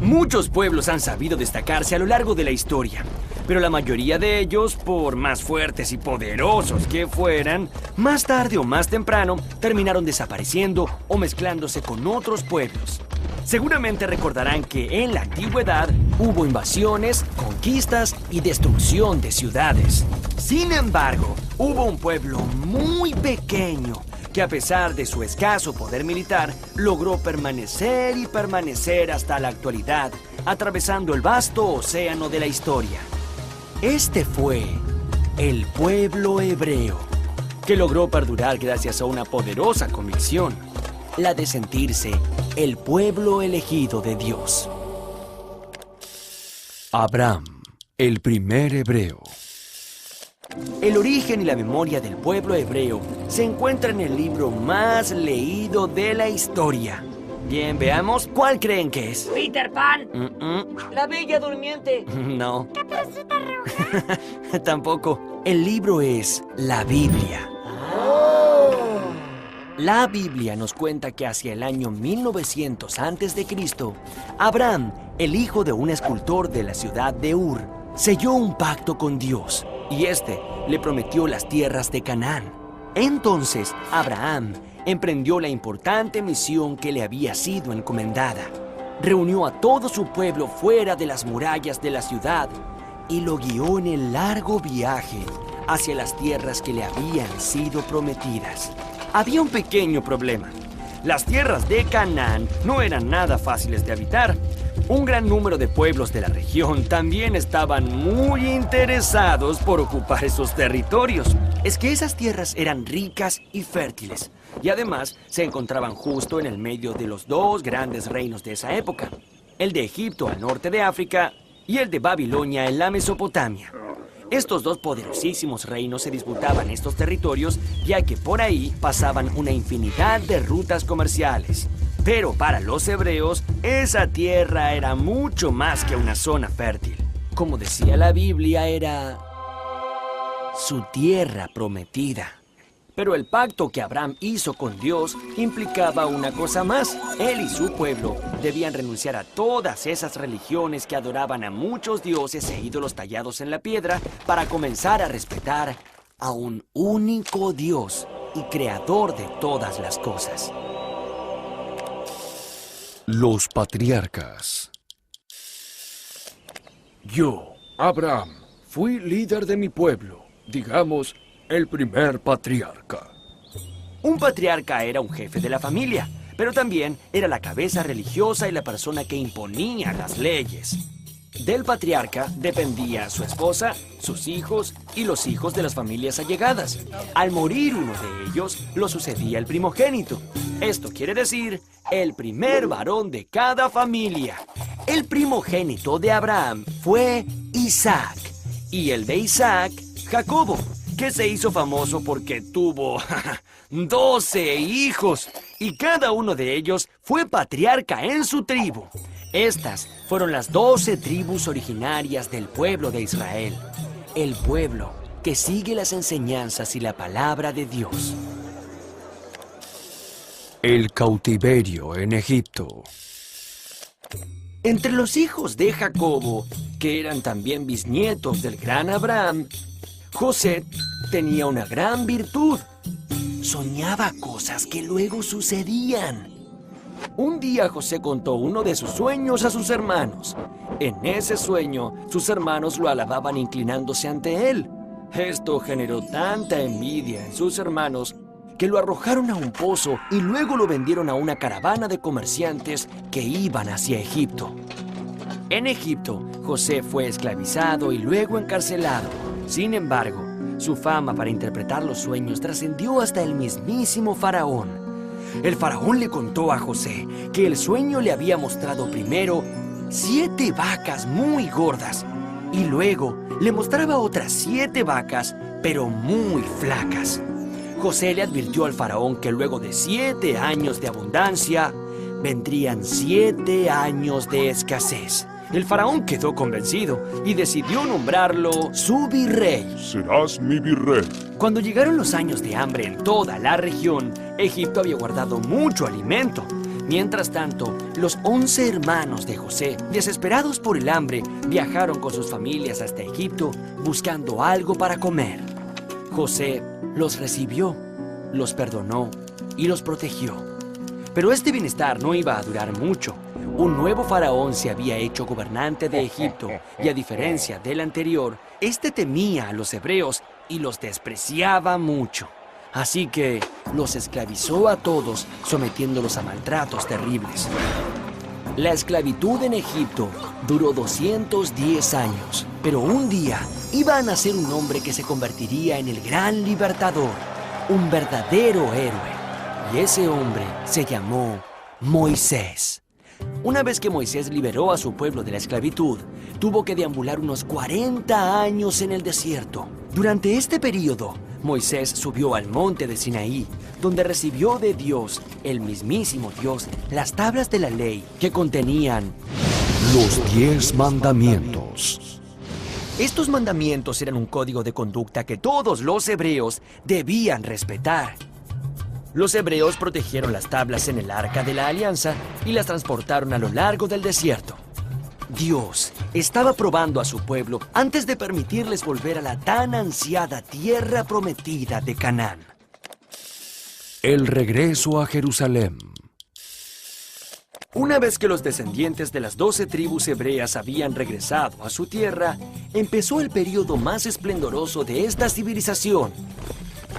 Muchos pueblos han sabido destacarse a lo largo de la historia, pero la mayoría de ellos, por más fuertes y poderosos que fueran, más tarde o más temprano terminaron desapareciendo o mezclándose con otros pueblos. Seguramente recordarán que en la antigüedad hubo invasiones, conquistas y destrucción de ciudades. Sin embargo, hubo un pueblo muy pequeño que, a pesar de su escaso poder militar, logró permanecer y permanecer hasta la actualidad, atravesando el vasto océano de la historia. Este fue el pueblo hebreo, que logró perdurar gracias a una poderosa convicción, la de sentirse el pueblo elegido de Dios. Abraham, el primer hebreo. El origen y la memoria del pueblo hebreo se encuentra en el libro más leído de la historia. Bien, veamos, ¿cuál creen que es? Peter Pan. La Bella Durmiente. No. Caperucita Roja. Tampoco. El libro es la Biblia. La Biblia nos cuenta que hacia el año 1900 a.C., Abraham, el hijo de un escultor de la ciudad de Ur, selló un pacto con Dios y este le prometió las tierras de Canaán. Entonces, Abraham emprendió la importante misión que le había sido encomendada. Reunió a todo su pueblo fuera de las murallas de la ciudad y lo guió en el largo viaje hacia las tierras que le habían sido prometidas. Había un pequeño problema. Las tierras de Canaán no eran nada fáciles de habitar. Un gran número de pueblos de la región también estaban muy interesados por ocupar esos territorios. Es que esas tierras eran ricas y fértiles, y además se encontraban justo en el medio de los dos grandes reinos de esa época, el de Egipto al norte de África y el de Babilonia en la Mesopotamia. Estos dos poderosísimos reinos se disputaban estos territorios, ya que por ahí pasaban una infinidad de rutas comerciales. Pero para los hebreos, esa tierra era mucho más que una zona fértil. Como decía la Biblia, era su tierra prometida. Pero el pacto que Abraham hizo con Dios implicaba una cosa más. Él y su pueblo debían renunciar a todas esas religiones que adoraban a muchos dioses e ídolos tallados en la piedra para comenzar a respetar a un único Dios y creador de todas las cosas. Los patriarcas. Yo, Abraham, fui líder de mi pueblo, digamos, el primer patriarca. Un patriarca era un jefe de la familia, pero también era la cabeza religiosa y la persona que imponía las leyes. Del patriarca dependía su esposa, sus hijos y los hijos de las familias allegadas. Al morir uno de ellos, lo sucedía el primogénito. Esto quiere decir el primer varón de cada familia. El primogénito de Abraham fue Isaac, y el de Isaac, Jacobo, que se hizo famoso porque tuvo 12 hijos, y cada uno de ellos fue patriarca en su tribu. Estas fueron las 12 tribus originarias del pueblo de Israel, el pueblo que sigue las enseñanzas y la palabra de Dios. El cautiverio en Egipto. Entre los hijos de Jacobo, que eran también bisnietos del gran Abraham, José tenía una gran virtud. Soñaba cosas que luego sucedían. Un día José contó uno de sus sueños a sus hermanos. En ese sueño, sus hermanos lo alababan inclinándose ante él. Esto generó tanta envidia en sus hermanos que lo arrojaron a un pozo y luego lo vendieron a una caravana de comerciantes que iban hacia Egipto. En Egipto, José fue esclavizado y luego encarcelado. Sin embargo, su fama para interpretar los sueños trascendió hasta el mismísimo faraón. El faraón le contó a José que el sueño le había mostrado primero 7 vacas muy gordas y luego le mostraba otras 7 vacas, pero muy flacas. José le advirtió al faraón que luego de 7 años de abundancia, vendrían 7 años de escasez. El faraón quedó convencido y decidió nombrarlo su virrey. Serás mi virrey. Cuando llegaron los años de hambre en toda la región, Egipto había guardado mucho alimento. Mientras tanto, los 11 hermanos de José, desesperados por el hambre, viajaron con sus familias hasta Egipto buscando algo para comer. José los recibió, los perdonó y los protegió. Pero este bienestar no iba a durar mucho. Un nuevo faraón se había hecho gobernante de Egipto y, a diferencia del anterior, este temía a los hebreos y los despreciaba mucho. Así que los esclavizó a todos, sometiéndolos a maltratos terribles. La esclavitud en Egipto duró 210 años, pero un día iba a nacer un hombre que se convertiría en el gran libertador, un verdadero héroe. Y ese hombre se llamó Moisés. Una vez que Moisés liberó a su pueblo de la esclavitud, tuvo que deambular unos 40 años en el desierto. Durante este periodo, Moisés subió al monte de Sinaí, donde recibió de Dios, el mismísimo Dios, las tablas de la ley que contenían Los 10 mandamientos. Estos mandamientos eran un código de conducta que todos los hebreos debían respetar. Los hebreos protegieron las tablas en el Arca de la Alianza y las transportaron a lo largo del desierto. Dios estaba probando a su pueblo antes de permitirles volver a la tan ansiada tierra prometida de Canaán. El regreso a Jerusalén. Una vez que los descendientes de las 12 tribus hebreas habían regresado a su tierra, empezó el periodo más esplendoroso de esta civilización,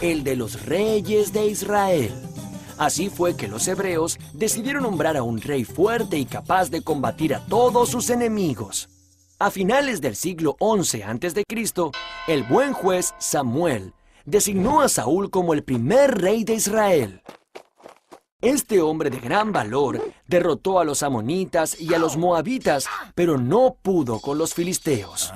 el de los reyes de Israel. Así fue que los hebreos decidieron nombrar a un rey fuerte y capaz de combatir a todos sus enemigos. A finales del siglo XI a.C., el buen juez Samuel designó a Saúl como el primer rey de Israel. Este hombre de gran valor derrotó a los amonitas y a los moabitas, pero no pudo con los filisteos.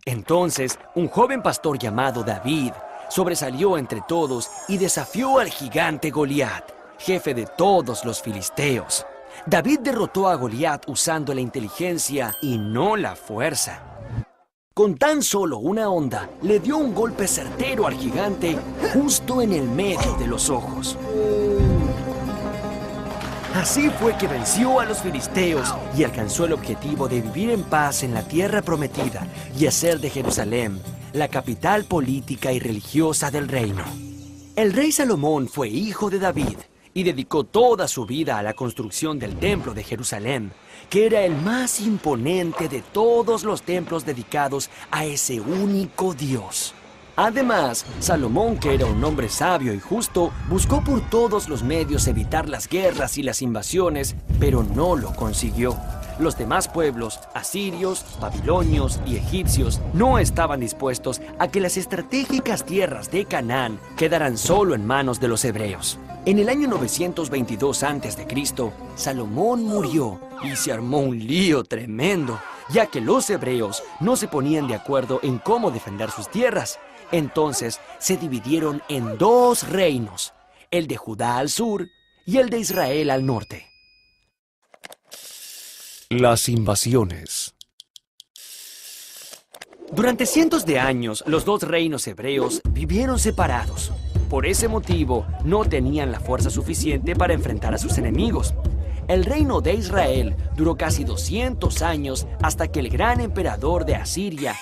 Entonces, un joven pastor llamado David sobresalió entre todos y desafió al gigante Goliat, jefe de todos los filisteos. David derrotó a Goliat usando la inteligencia y no la fuerza. Con tan solo una onda, le dio un golpe certero al gigante justo en el medio de los ojos. Así fue que venció a los filisteos y alcanzó el objetivo de vivir en paz en la tierra prometida y hacer de Jerusalén la capital política y religiosa del reino. El rey Salomón fue hijo de David y dedicó toda su vida a la construcción del templo de Jerusalén, que era el más imponente de todos los templos dedicados a ese único Dios. Además, Salomón, que era un hombre sabio y justo, buscó por todos los medios evitar las guerras y las invasiones, pero no lo consiguió. Los demás pueblos, asirios, babilonios y egipcios, no estaban dispuestos a que las estratégicas tierras de Canaán quedaran solo en manos de los hebreos. En el año 922 a.C., Salomón murió y se armó un lío tremendo, ya que los hebreos no se ponían de acuerdo en cómo defender sus tierras. Entonces se dividieron en 2 reinos, el de Judá al sur y el de Israel al norte. Las invasiones. Durante cientos de años, los 2 reinos hebreos vivieron separados. Por ese motivo, no tenían la fuerza suficiente para enfrentar a sus enemigos. El reino de Israel duró casi 200 años hasta que el gran emperador de Asiria,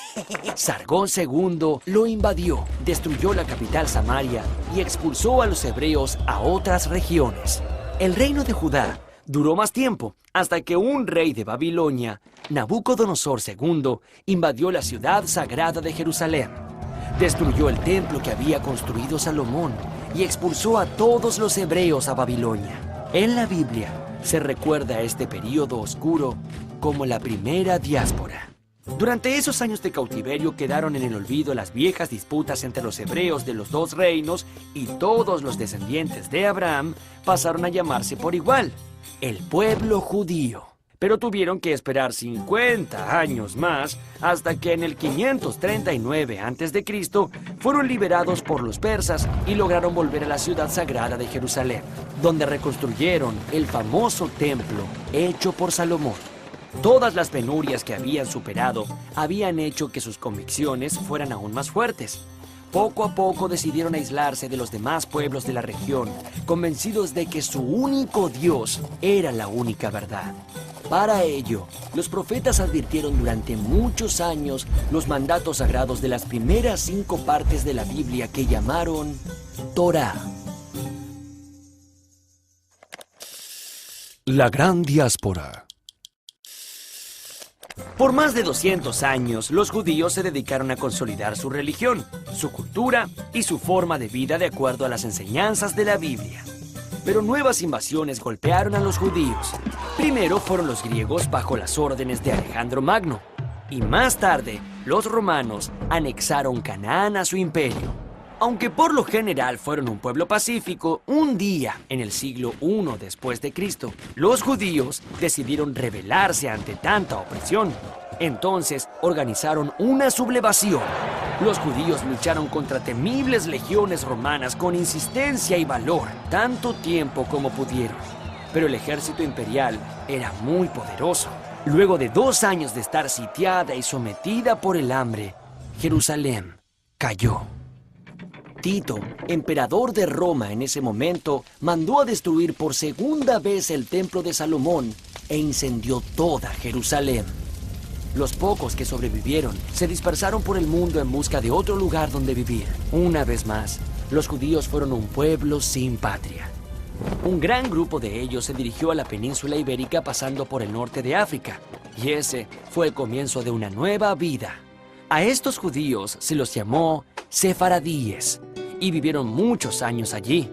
Sargón II, lo invadió, destruyó la capital Samaria y expulsó a los hebreos a otras regiones. El reino de Judá duró más tiempo, hasta que un rey de Babilonia, Nabucodonosor II, invadió la ciudad sagrada de Jerusalén. Destruyó el templo que había construido Salomón y expulsó a todos los hebreos a Babilonia. En la Biblia se recuerda este periodo oscuro como la primera diáspora. Durante esos años de cautiverio quedaron en el olvido las viejas disputas entre los hebreos de los 2 reinos y todos los descendientes de Abraham pasaron a llamarse por igual el pueblo judío. pero tuvieron que esperar 50 años más hasta que en el 539 a.C. fueron liberados por los persas y lograron volver a la ciudad sagrada de Jerusalén, donde reconstruyeron el famoso templo hecho por Salomón. Todas las penurias que habían superado habían hecho que sus convicciones fueran aún más fuertes. Poco a poco decidieron aislarse de los demás pueblos de la región, convencidos de que su único Dios era la única verdad. Para ello, los profetas advirtieron durante muchos años los mandatos sagrados de las primeras 5 partes de la Biblia que llamaron Torá. La gran diáspora. Por más de 200 años, los judíos se dedicaron a consolidar su religión, su cultura y su forma de vida de acuerdo a las enseñanzas de la Biblia. Pero nuevas invasiones golpearon a los judíos. Primero fueron los griegos bajo las órdenes de Alejandro Magno, y más tarde los romanos anexaron Canaán a su imperio. Aunque por lo general fueron un pueblo pacífico, un día, en el siglo I después de Cristo, los judíos decidieron rebelarse ante tanta opresión. Entonces organizaron una sublevación. Los judíos lucharon contra temibles legiones romanas con insistencia y valor, tanto tiempo como pudieron. Pero el ejército imperial era muy poderoso. Luego de 2 años de estar sitiada y sometida por el hambre, Jerusalén cayó. Tito, emperador de Roma en ese momento, mandó a destruir por segunda vez el templo de Salomón e incendió toda Jerusalén. Los pocos que sobrevivieron se dispersaron por el mundo en busca de otro lugar donde vivir. Una vez más, los judíos fueron un pueblo sin patria. Un gran grupo de ellos se dirigió a la península ibérica pasando por el norte de África, y ese fue el comienzo de una nueva vida. A estos judíos se los llamó sefaradíes y vivieron muchos años allí.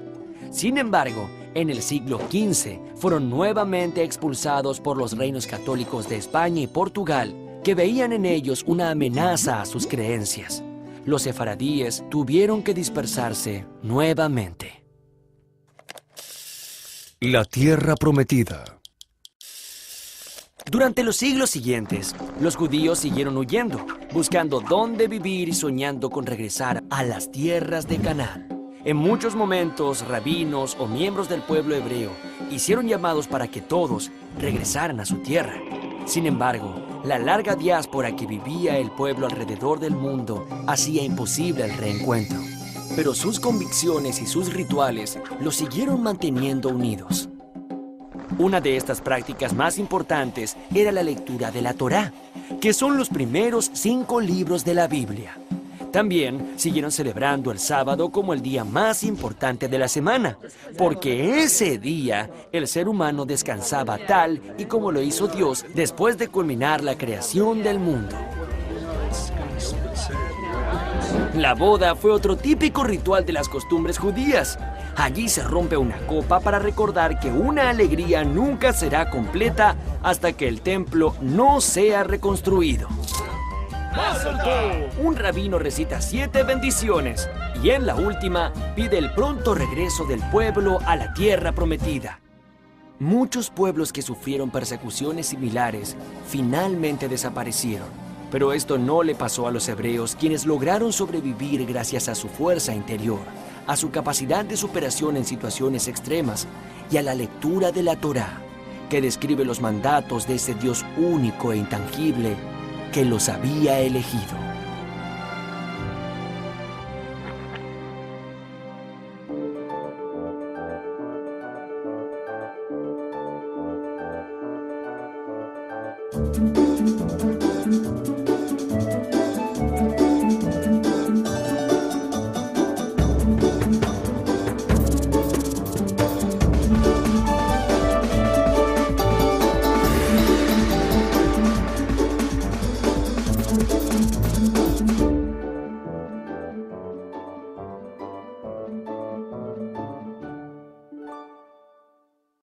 Sin embargo, en el siglo XV fueron nuevamente expulsados por los reinos católicos de España y Portugal, que veían en ellos una amenaza a sus creencias. Los sefaradíes tuvieron que dispersarse nuevamente. La tierra prometida. Durante los siglos siguientes, los judíos siguieron huyendo, buscando dónde vivir y soñando con regresar a las tierras de Canaán. En muchos momentos, rabinos o miembros del pueblo hebreo hicieron llamados para que todos regresaran a su tierra. Sin embargo, la larga diáspora que vivía el pueblo alrededor del mundo hacía imposible el reencuentro. Pero sus convicciones y sus rituales los siguieron manteniendo unidos. Una de estas prácticas más importantes era la lectura de la Torá, que son los primeros 5 libros de la Biblia. También siguieron celebrando el sábado como el día más importante de la semana, porque ese día el ser humano descansaba tal y como lo hizo Dios después de culminar la creación del mundo. La boda fue otro típico ritual de las costumbres judías. Allí se rompe una copa para recordar que una alegría nunca será completa hasta que el templo no sea reconstruido. Un rabino recita 7 bendiciones y en la última pide el pronto regreso del pueblo a la tierra prometida. Muchos pueblos que sufrieron persecuciones similares finalmente desaparecieron, pero esto no le pasó a los hebreos, quienes lograron sobrevivir gracias a su fuerza interior, a su capacidad de superación en situaciones extremas y a la lectura de la Torá, que describe los mandatos de ese Dios único e intangible que los había elegido.